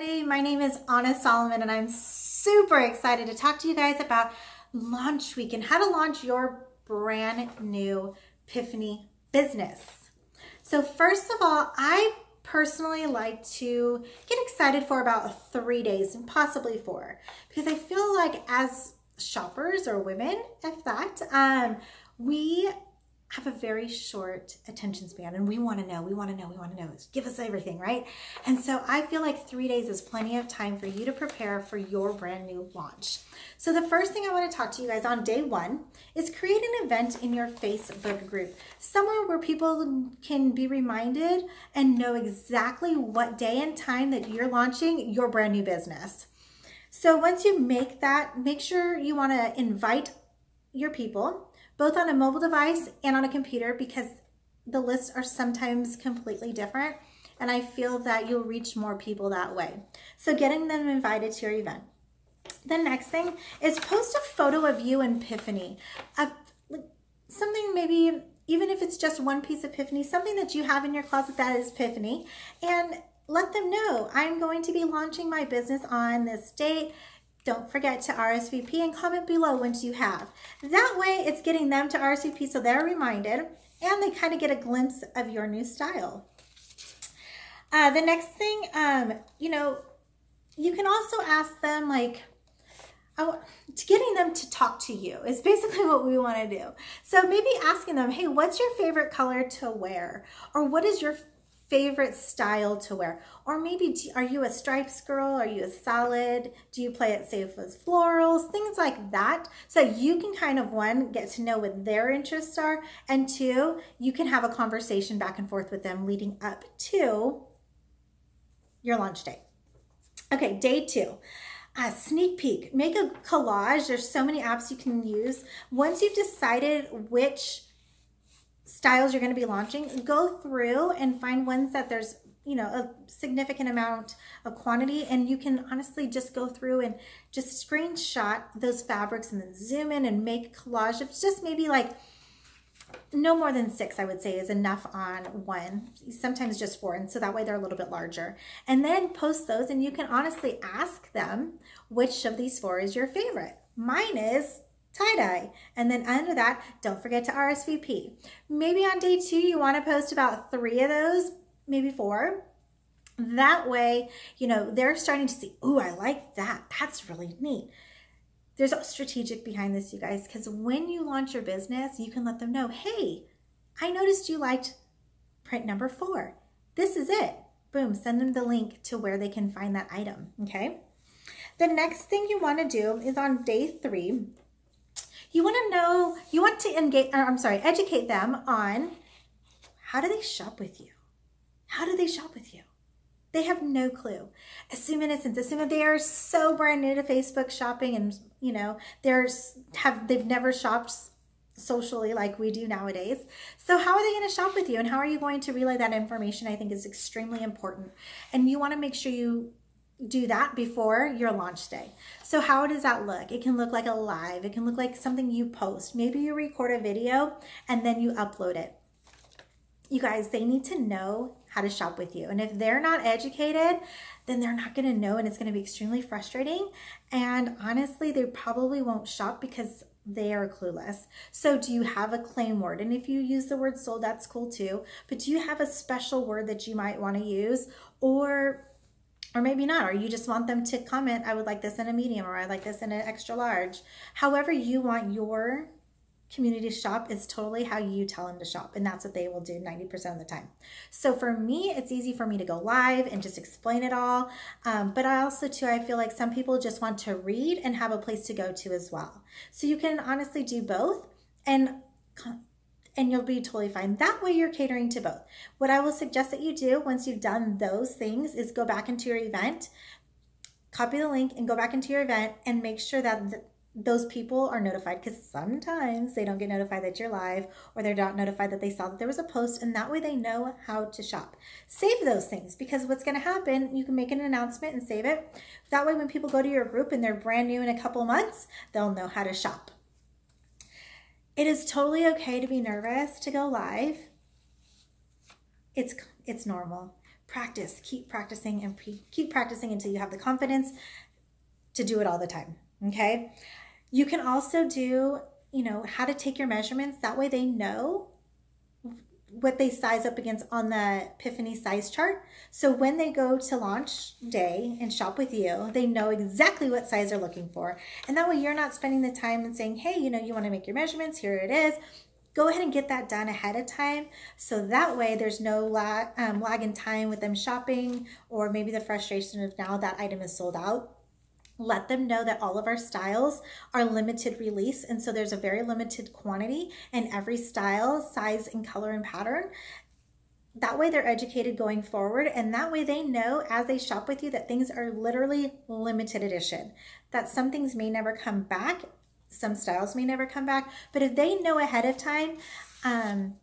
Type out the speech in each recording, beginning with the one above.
everybody. My name is Anna Solomon and I'm super excited to talk to you guys about launch week and how to launch your brand new Epiphany business. So first of all, I personally like to get excited for about 3 days and possibly 4 because I feel like as shoppers or women, if that, we have a very short attention span and we want to know. Give us everything, right? And so I feel like 3 days is plenty of time for you to prepare for your brand new launch. So the first thing I want to talk to you guys on day 1 is create an event in your Facebook group, somewhere where people can be reminded and know exactly what day and time that you're launching your brand new business. So once you make that, make sure you want to invite your people, both on a mobile device and on a computer, because the lists are sometimes completely different and I feel that you'll reach more people that way. So getting them invited to your event. The next thing is post a photo of you and Epiphany. Something maybe, even if it's just one piece of Epiphany, something that you have in your closet that is Epiphany, and let them know, I'm going to be launching my business on this date. Don't forget to RSVP and comment below once you have. That way it's getting them to RSVP so they're reminded and they kind of get a glimpse of your new style. The next thing, you can also ask them getting them to talk to you is basically what we want to do. So maybe asking them, hey, what's your favorite color to wear? Or what is your favorite style to wear? Or maybe, are you a stripes girl? Are you a solid? Do you play it safe with florals? Things like that. So you can kind of, 1, get to know what their interests are, and 2, you can have a conversation back and forth with them leading up to your launch day. Okay, day 2. Sneak peek. Make a collage. There's so many apps you can use. Once you've decided which styles you're going to be launching, go through and find ones that there's a significant amount of quantity, and you can honestly just go through and just screenshot those fabrics and then zoom in and make a collage. It's just maybe like no more than 6, I would say, is enough on one, sometimes just 4, and so that way they're a little bit larger. And then post those, and you can honestly ask them which of these 4 is your favorite. Mine is tie-dye. And then under that, don't forget to RSVP. Maybe on day 2, you want to post about 3 of those, maybe 4. That way, they're starting to see, ooh, I like that. That's really neat. There's a strategic behind this, you guys, because when you launch your business, you can let them know, hey, I noticed you liked print number 4. This is it. Boom, send them the link to where they can find that item, okay? The next thing you want to do is on day 3, you want to educate them on how do they shop with you? How do they shop with you? They have no clue. Assume innocence. Assume that they are so brand new to Facebook shopping and, they've never shopped socially like we do nowadays. So how are they going to shop with you, and how are you going to relay that information? I think is extremely important. And you want to make sure you do that before your launch day. So how does that look? It can look like a live. It can look like something you post. Maybe you record a video and then you upload it. You guys, they need to know how to shop with you. And if they're not educated, then they're not going to know, and it's going to be extremely frustrating. And honestly, they probably won't shop because they are clueless. So do you have a claim word? And if you use the word sold, that's cool too. But do you have a special word that you might want to use? Or maybe not, or you just want them to comment, I would like this in a medium, or I like this in an extra large. However you want your community to shop is totally how you tell them to shop, and that's what they will do 90% of the time. So for me, it's easy for me to go live and just explain it all, but I also too, I feel like some people just want to read and have a place to go to as well. So you can honestly do both, and you'll be totally fine. That way you're catering to both. What I will suggest that you do once you've done those things is go back into your event, copy the link and go back into your event and make sure that those people are notified, because sometimes they don't get notified that you're live, or they're not notified that they saw that there was a post, and that way they know how to shop. Save those things, because what's going to happen, you can make an announcement and save it. That way when people go to your group and they're brand new in a couple months, they'll know how to shop. It is totally okay to be nervous to go live. It's normal. practice, keep practicing, and keep practicing until you have the confidence to do it all the time, okay? You can also do, you know, how to take your measurements. That way they know what they size up against on the Epiphany size chart. So when they go to launch day and shop with you, they know exactly what size they're looking for. And that way you're not spending the time and saying, hey, you know, you want to make your measurements, here it is. Go ahead and get that done ahead of time. So that way there's no lag in time with them shopping, or maybe the frustration of now that item is sold out. Let them know that all of our styles are limited release, and so there's a very limited quantity in every style, size, and color and pattern. That way they're educated going forward, and that way they know as they shop with you that things are literally limited edition, that some things may never come back, some styles may never come back, but if they know ahead of time,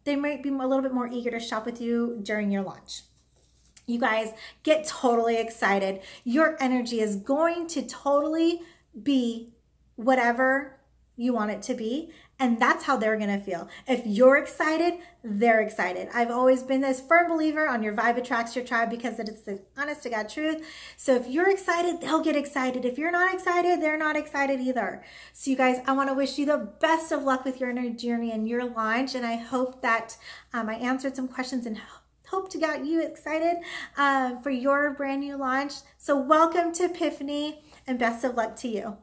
they might be a little bit more eager to shop with you during your launch. You guys get totally excited. Your energy is going to totally be whatever you want it to be. And that's how they're going to feel. If you're excited, they're excited. I've always been this firm believer on your vibe attracts your tribe, because it's the honest to God truth. So if you're excited, they'll get excited. If you're not excited, they're not excited either. So you guys, I want to wish you the best of luck with your inner journey and your launch. And I hope that I answered some questions and hope to get you excited for your brand new launch. So welcome to Epiphany, and best of luck to you.